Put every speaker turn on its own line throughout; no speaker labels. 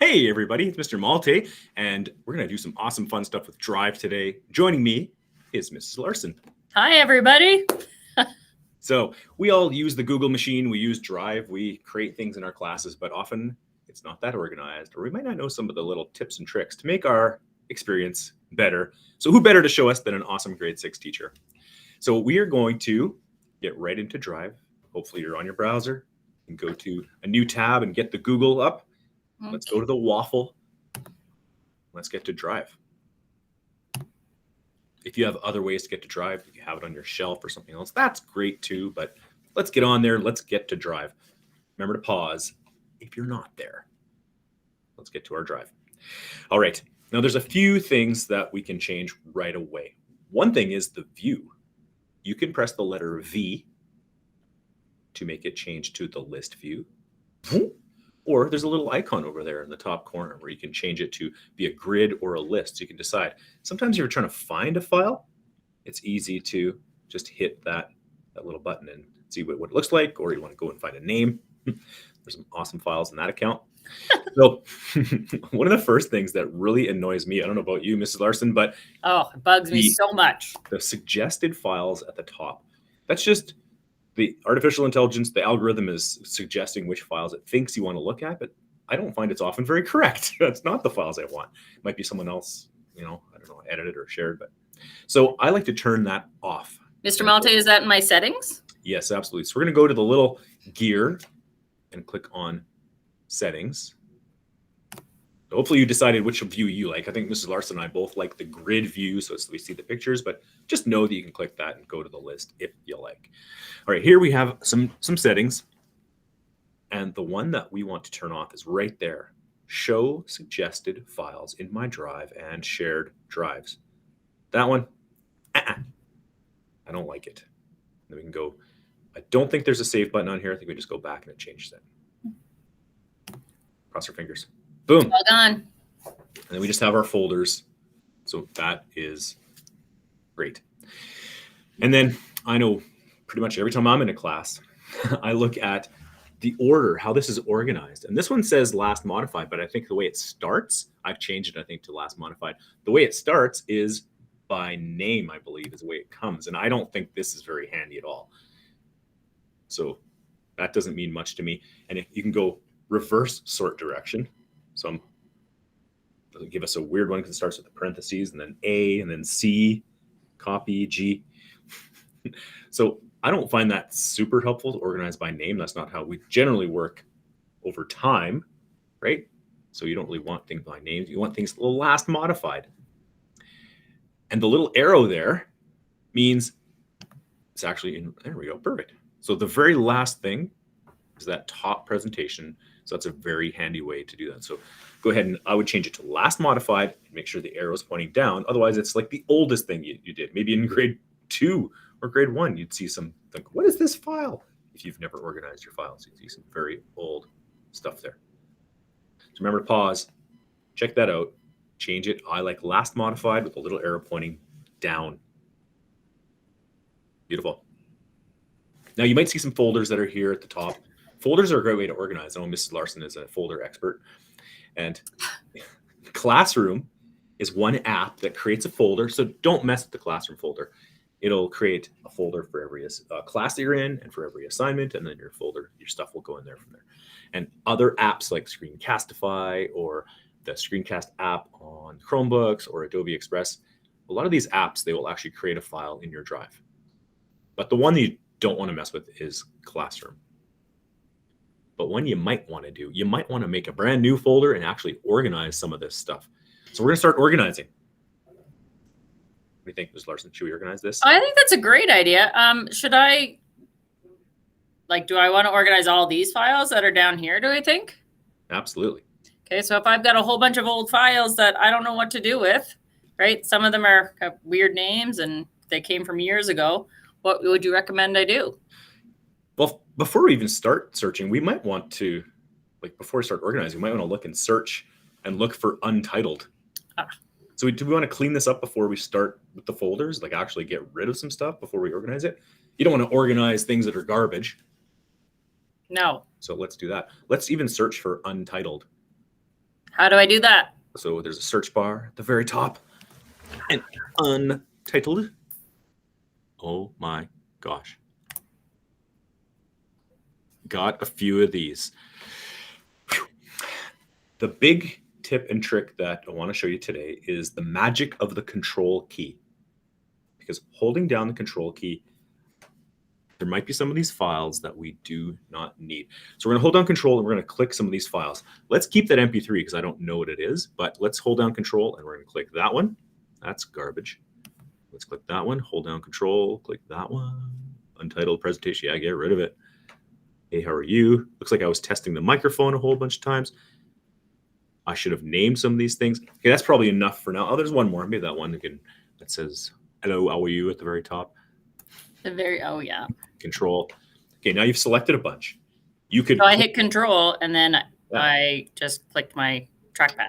Hey everybody, it's Mr. Malte, and we're going to do some awesome fun stuff with Drive today. Joining me is Mrs. Larson.
Hi everybody.
So we all use the Google machine, we use Drive, we create things in our classes, but often it's not that organized, or we might not know some of the little tips and tricks to make our experience better. So who better to show us than an awesome grade 6 teacher? So we are going to get right into Drive. Hopefully you're on your browser and go to a new tab and get the Google up. Let's go to the waffle. Let's get to Drive. If you have other ways to get to Drive, if you have it on your shelf or something else, that's great too. But let's get on there. Let's get to Drive. Remember to pause if you're not there. Let's get to our Drive. All right. Now there's a few things that we can change right away. One thing is the view. You can press the letter V to make it change to the list view. Or there's a little icon over there in the top corner where you can change it to be a grid or a list. So you can decide. Sometimes if you're trying to find a file, it's easy to just hit that little button and see what it looks like, or you want to go and find a name. There's some awesome files in that account. So one of the first things that really annoys me, I don't know about you, Mrs. Larson, but
it bugs me so much.
The suggested files at the top. That's just the artificial intelligence, the algorithm is suggesting which files it thinks you want to look at, but I don't find it's often very correct. That's not the files I want. It might be someone else, I don't know, edited or shared. But so I like to turn that off.
Mr. Malte, is that in my settings?
Yes, absolutely. So we're going to go to the little gear and click on settings. So hopefully you decided which view you like. I think Mrs. Larson and I both like the grid view, so we see the pictures, but just know that you can click that and go to the list if you like. All right, here we have some settings. And the one that we want to turn off is right there. Show suggested files in my drive and shared drives. That one, I don't like it. Then we can go, I don't think there's a save button on here. I think we just go back and it changes it. Cross our fingers. Boom.
Well done.
And then we just have our folders. So that is great. And then I know pretty much every time I'm in a class, I look at the order, how this is organized. And this one says last modified, but I think the way it starts, I've changed it, I think, to last modified. The way it starts is by name, I believe, is the way it comes. And I don't think this is very handy at all. So that doesn't mean much to me. And if you can go reverse sort direction. So it'll give us a weird one because it starts with the parentheses and then A and then C, copy, G. So I don't find that super helpful to organize by name. That's not how we generally work over time, right? So you don't really want things by names. You want things last modified. And the little arrow there means it's actually in, there we go, perfect. So the very last thing is that top presentation. So that's a very handy way to do that. So go ahead and I would change it to last modified and make sure the arrow is pointing down. Otherwise, it's like the oldest thing you did. Maybe in grade 2 or grade 1, you'd see some, think, what is this file? If you've never organized your files, you see some very old stuff there. So remember to pause, check that out, change it. I like last modified with a little arrow pointing down. Beautiful. Now you might see some folders that are here at the top. Folders are a great way to organize. I know Mrs. Larson is a folder expert. And Classroom is one app that creates a folder. So don't mess with the Classroom folder. It'll create a folder for every class that you're in and for every assignment. And then your folder, your stuff will go in there from there. And other apps like Screencastify or the Screencast app on Chromebooks or Adobe Express, a lot of these apps, they will actually create a file in your drive. But the one that you don't want to mess with is Classroom. But one you might want to do, you might want to make a brand new folder and actually organize some of this stuff. So we're going to start organizing. What do you think, Ms. Larson? Should we organize this?
I think that's a great idea. Should I, do I want to organize all these files that are down here, do I think?
Absolutely.
Okay, so if I've got a whole bunch of old files that I don't know what to do with, right? Some of them are have weird names and they came from years ago. What would you recommend I do?
Well, before we even start searching, we might want to, before we start organizing, we might want to look and search and look for untitled. So do we want to clean this up before we start with the folders? Actually get rid of some stuff before we organize it? You don't want to organize things that are garbage.
No.
So let's do that. Let's even search for untitled.
How do I do that?
So there's a search bar at the very top and untitled. Oh my gosh. Got a few of these. Whew. The big tip and trick that I want to show you today is the magic of the control key. Because holding down the control key, there might be some of these files that we do not need. So we're going to hold down control and we're going to click some of these files. Let's keep that MP3 because I don't know what it is, but let's hold down control and we're going to click that one. That's garbage. Let's click that one, hold down control, click that one. Untitled presentation, yeah, get rid of it. Hey, how are you? Looks like I was testing the microphone a whole bunch of times. I should have named some of these things. Okay, that's probably enough for now. Oh, there's one more. Maybe that one again that says, hello, how are you at the very top.
Oh yeah.
Control. Okay, now you've selected a bunch. You could.
So I hit control and then I just clicked my trackpad.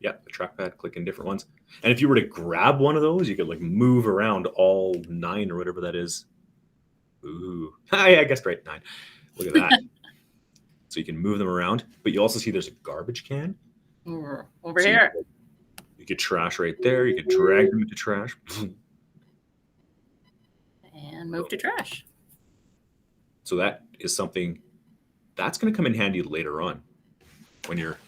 Yeah, the trackpad, click in different ones. And if you were to grab one of those, you could like move around all 9 or whatever that is. Ooh, I guessed right, 9. Look at that. So you can move them around, but you also see there's a garbage can.
Over
So
here.
You could trash right there. You could drag them into trash.
And move to trash.
So that is something that's going to come in handy later on when you're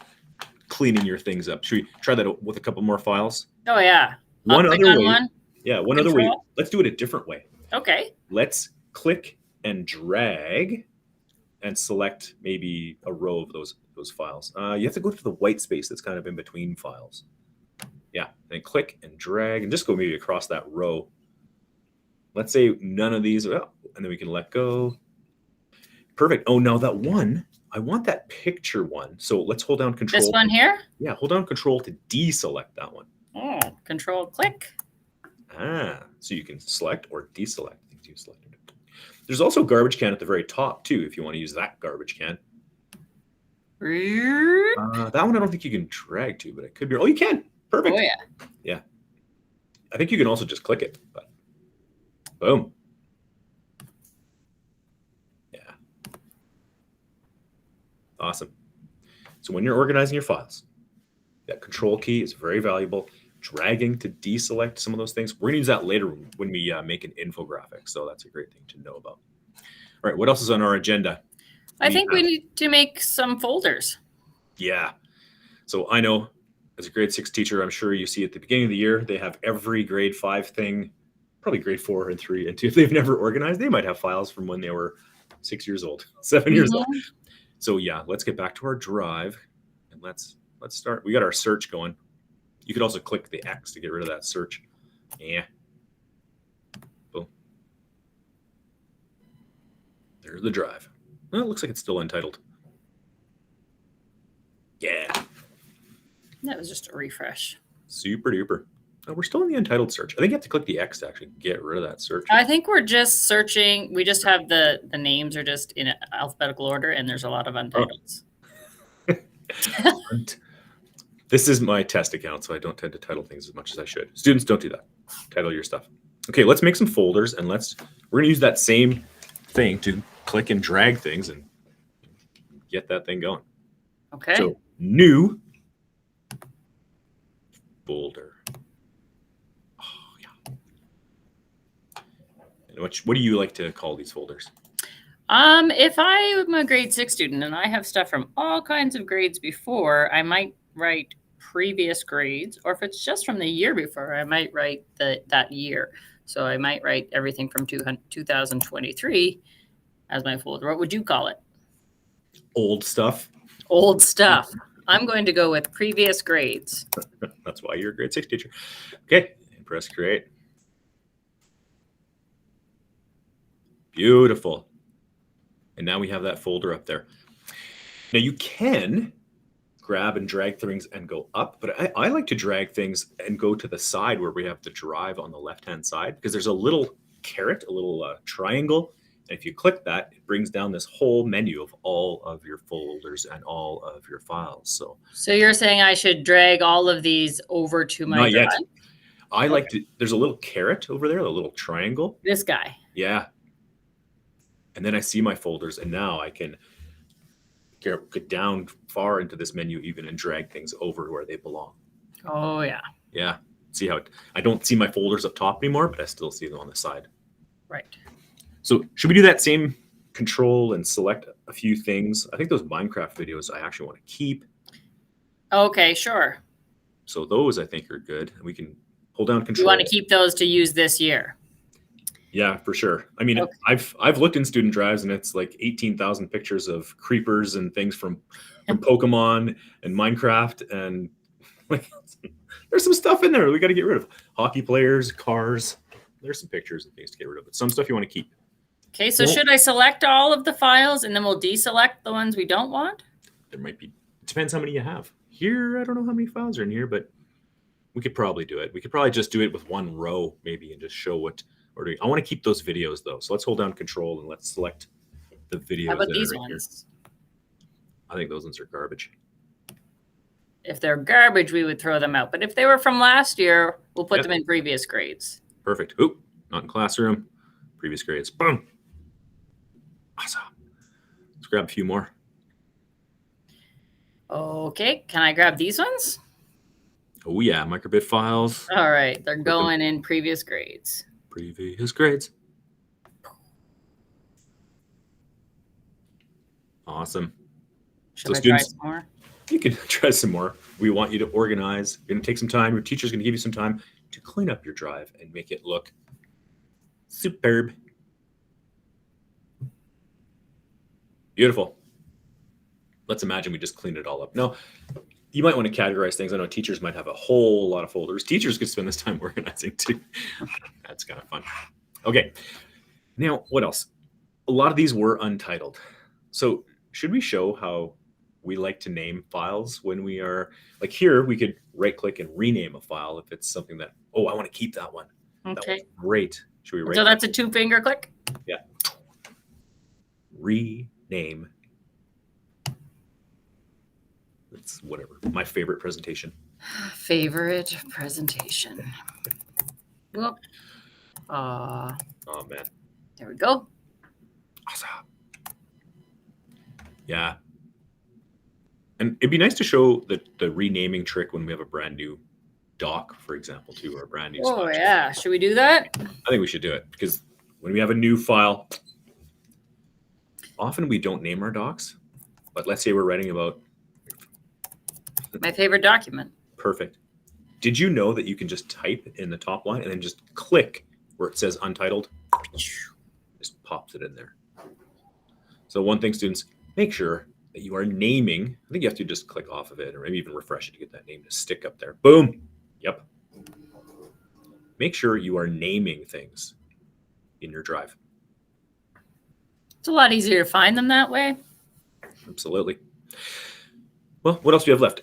cleaning your things up. Should we try that with a couple more files?
Oh yeah.
One
I'll click
other
on
way.
one.
Yeah, one other way.
Control.
Let's do it a different way.
Okay.
Let's click and drag and select maybe a row of those files. You have to go to the white space that's kind of in between files. Yeah, and click and drag and just go maybe across that row. Let's say none of these, and then we can let go. Perfect. Oh, now that one, I want that picture one. So let's hold down control.
This one here?
Yeah, hold down control to deselect that one.
Oh, control click.
So you can select or deselect things you selected. There's also a garbage can at the very top too, if you want to use that garbage can. That one I don't think you can drag to, but it could be. Oh, you can. Perfect.
Oh yeah.
Yeah. I think you can also just click it, but boom. Yeah. Awesome. So when you're organizing your files, that control key is very valuable. Dragging to deselect some of those things. We're going to use that later when we make an infographic. So that's a great thing to know about. All right. What else is on our agenda?
I think we need to make some folders.
Yeah. So I know as a grade 6 teacher, I'm sure you see at the beginning of the year, they have every grade 5 thing, probably grade 4 and 3 and 2. If they've never organized, they might have files from when they were 6 years old, 7 years old. So yeah, let's get back to our drive and let's start. We got our search going. You could also click the X to get rid of that search. Yeah. Boom. There's the drive. Well, it looks like it's still untitled. Yeah.
That was just a refresh.
Super duper. Oh, we're still in the untitled search. I think you have to click the X to actually get rid of that search.
I think we're just searching. We just have the names are just in alphabetical order, and there's a lot of untitles.
This is my test account, so I don't tend to title things as much as I should. Students, don't do that. Title your stuff. Okay, let's make some folders, and we're going to use that same thing to click and drag things and get that thing going.
Okay.
So new folder. Oh yeah. And what do you like to call these folders?
If I am a grade 6 student and I have stuff from all kinds of grades before, I might write previous grades, or if it's just from the year before, I might write that year. So I might write everything from 2023 as my folder. What would you call it?
Old stuff.
Old stuff. I'm going to go with previous grades.
That's why you're a grade 6 teacher. Okay, and press create. Beautiful. And now we have that folder up there. Now you can grab and drag things and go up, but I like to drag things and go to the side where we have the drive on the left-hand side, because there's a little caret, a little triangle. And if you click that, it brings down this whole menu of all of your folders and all of your files. So
you're saying I should drag all of these over to my
not
drive?
yet. I like to, there's a little caret over there, a little triangle.
This guy.
Yeah. And then I see my folders, and now I can get down far into this menu even and drag things over where they belong.
Oh, yeah.
Yeah. See how I don't see my folders up top anymore, but I still see them on the side.
Right.
So should we do that same control and select a few things? I think those Minecraft videos I actually want to keep.
Okay, sure.
So those I think are good. We can hold down
You
control.
want to keep those to use this year?
Yeah, for sure. I mean,
Okay.
I've looked in student drives and it's like 18,000 pictures of creepers and things from Pokemon and Minecraft, and like there's some stuff in there we got to get rid of. Hockey players, cars. There's some pictures and things to get rid of, but some stuff you want to keep.
Okay, so
Well,
should I select all of the files and then we'll deselect the ones we don't want?
there might be. It depends how many you have. Here, I don't know how many files are in here, but we could probably do it. We could probably just do it with one row maybe and just show what we're doing. I want to keep those videos though, so let's hold down control and let's select the videos.
How about
that
these
are right here.
ones?
I think those ones are garbage.
If they're garbage, we would throw them out. But if they were from last year, we'll put
Yep.
them in previous grades.
Perfect. Oop, not in classroom. Previous grades. Boom. Awesome. Let's grab a few more.
Okay, can I grab these ones?
Oh yeah, microbit files.
All right, they're
them.
going in previous grades.
Previous grades. Awesome.
Should
So
I try
students-
some more?
You can try some more. We want you to organize. You're going to take some time. Your teacher's going to give you some time to clean up your drive and make it look superb. Beautiful. Let's imagine we just cleaned it all up. Now, you might want to categorize things. I know teachers might have a whole lot of folders. Teachers could spend this time organizing too. That's kind of fun. Okay. Now, what else? A lot of these were untitled. So should we show how we like to name files when we are like here? We could right click and rename a file if it's something that, oh, I want to keep that one. That
Okay,
one's great. Should we right
so that's a 2-finger click.
rename? That's whatever. My favorite presentation.
Favorite presentation. Whoop.
Oh man.
There we go.
Awesome. Yeah. And it'd be nice to show the renaming trick when we have a brand new doc, for example, too, or a brand new
Oh
splash.
yeah, should we do that?
I think we should do it because when we have a new file, often we don't name our docs. But let's say we're writing about
My favorite document.
perfect. Did you know that you can just type in the top line and then just click where it says untitled? Just pops it in there. So one thing, students, make sure that you are naming. I think you have to just click off of it or maybe even refresh it to get that name to stick up there. Boom. Yep. Make sure you are naming things in your drive.
It's a lot easier to find them that way.
Absolutely. Well, what else do we have left?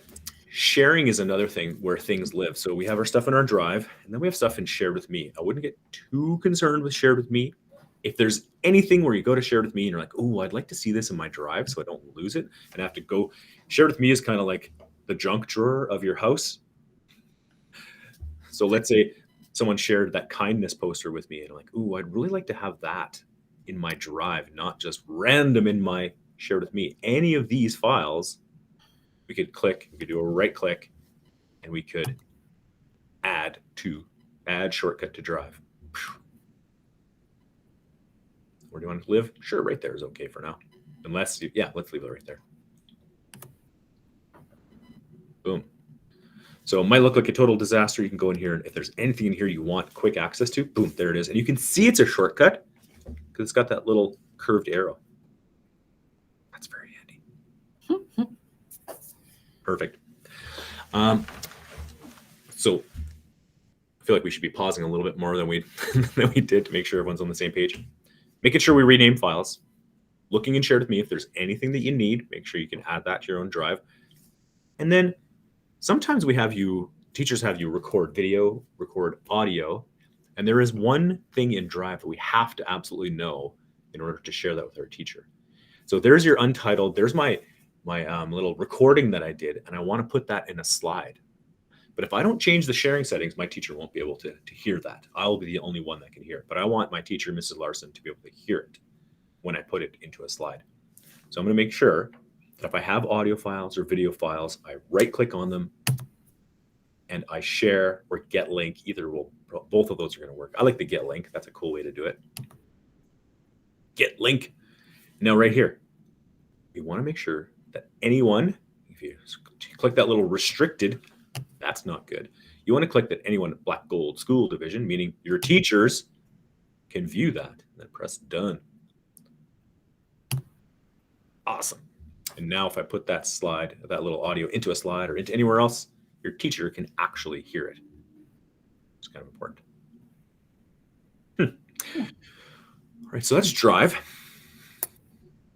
Sharing is another thing where things live. So we have our stuff in our drive, and then we have stuff in Shared with Me. I wouldn't get too concerned with Shared with Me. If there's anything where you go to Shared with Me and you're like, oh, I'd like to see this in my drive so I don't lose it and I have to go. Shared with Me is kind of like the junk drawer of your house. So let's say someone shared that kindness poster with me and I'm like, oh, I'd really like to have that in my drive, not just random in my Shared with Me. Any of these files, we could click, we could do a right click, and we could add shortcut to drive. Where do you want it to live? Sure, right there is okay for now. Unless, let's leave it right there. Boom. So it might look like a total disaster. You can go in here, and if there's anything in here you want quick access to, boom, there it is. And you can see it's a shortcut because it's got that little curved arrow. That's very handy. Perfect. So I feel like we should be pausing a little bit more than we did to make sure everyone's on the same page. Making sure we rename files. Looking and Shared with Me. If there's anything that you need, make sure you can add that to your own drive. And then sometimes teachers have you record video, record audio, and there is one thing in Drive that we have to absolutely know in order to share that with our teacher. So there's your untitled, there's my little recording that I did, and I want to put that in a slide. But if I don't change the sharing settings, my teacher won't be able to hear that. I'll be the only one that can hear it. But I want my teacher, Mrs. Larson, to be able to hear it when I put it into a slide. So I'm going to make sure that if I have audio files or video files, I right click on them and I share or get link. Either will, both of those are going to work. I like the get link. That's a cool way to do it. Get link. Now right here, you want to make sure that anyone, if you click that little restricted, that's not good. You want to click that anyone at Black Gold School Division, meaning your teachers, can view that. Then press done. Awesome. And now if I put that slide, that little audio into a slide or into anywhere else, your teacher can actually hear it. It's kind of important. All right, so that's Drive.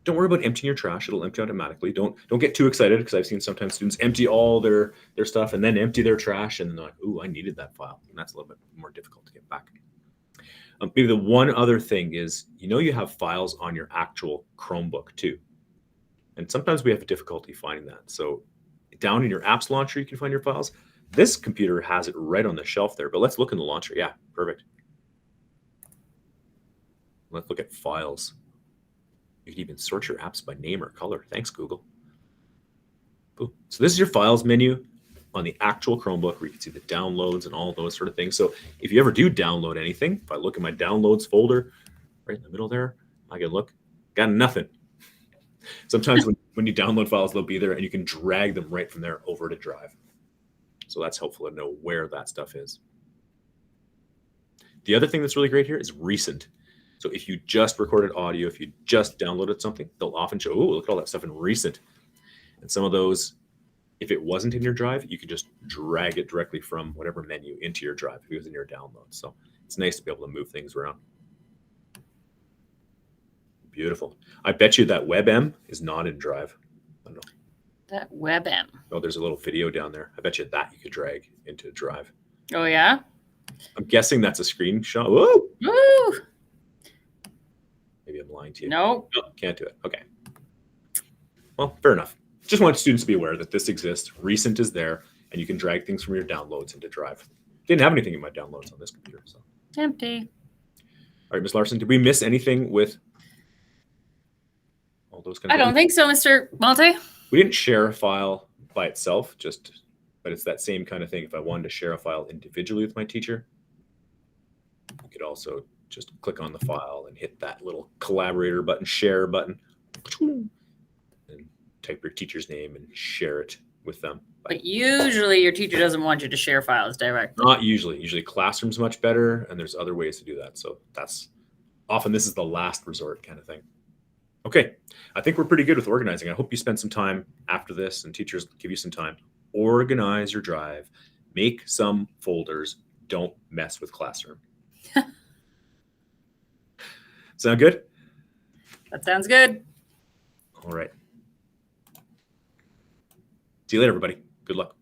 Don't worry about emptying your trash. It'll empty automatically. Don't get too excited, because I've seen sometimes students empty all their stuff and then empty their trash, and then they're like, ooh, I needed that file. And that's a little bit more difficult to get back. Maybe the one other thing is, you have files on your actual Chromebook too. And sometimes we have difficulty finding that. So down in your apps launcher, you can find your files. This computer has it right on the shelf there, but let's look in the launcher. Yeah, perfect. Let's look at files. You can even sort your apps by name or color. Thanks, Google. Boom. So this is your files menu on the actual Chromebook, where you can see the downloads and all those sort of things. So if you ever do download anything, if I look at my downloads folder right in the middle there, I can look, got nothing. Sometimes when you download files, they'll be there and you can drag them right from there over to Drive. So that's helpful to know where that stuff is. The other thing that's really great here is recent. So if you just recorded audio, if you just downloaded something, they'll often show, oh, look at all that stuff in recent. And some of those, if it wasn't in your Drive, you could just drag it directly from whatever menu into your Drive if it was in your download. So it's nice to be able to move things around. Beautiful. I bet you that WebM is not in Drive. I don't know.
That WebM.
Oh, there's a little video down there. I bet you that you could drag into Drive.
Oh, yeah?
I'm guessing that's a screenshot. Whoa!
Woo!
Maybe I'm lying to you.
Nope.
No, can't do it. Okay. Well, fair enough. Just want students to be aware that this exists. Recent is there, and you can drag things from your downloads into Drive. Didn't have anything in my downloads on this computer. So.
Empty.
All right, Ms. Larson, did we miss anything with all those kind of
I don't think so, Mr. Malte.
We didn't share a file by itself, but it's that same kind of thing. If I wanted to share a file individually with my teacher, you could also just click on the file and hit that little collaborator button, share button, and type your teacher's name and share it with them.
But usually your teacher doesn't want you to share files directly.
Not usually. Usually Classroom's much better, and there's other ways to do that. So that's often, this is the last resort kind of thing. Okay, I think we're pretty good with organizing. I hope you spend some time after this, and teachers give you some time. Organize your Drive. Make some folders. Don't mess with Classroom. Sound good?
That sounds good.
All right. See you later, everybody. Good luck.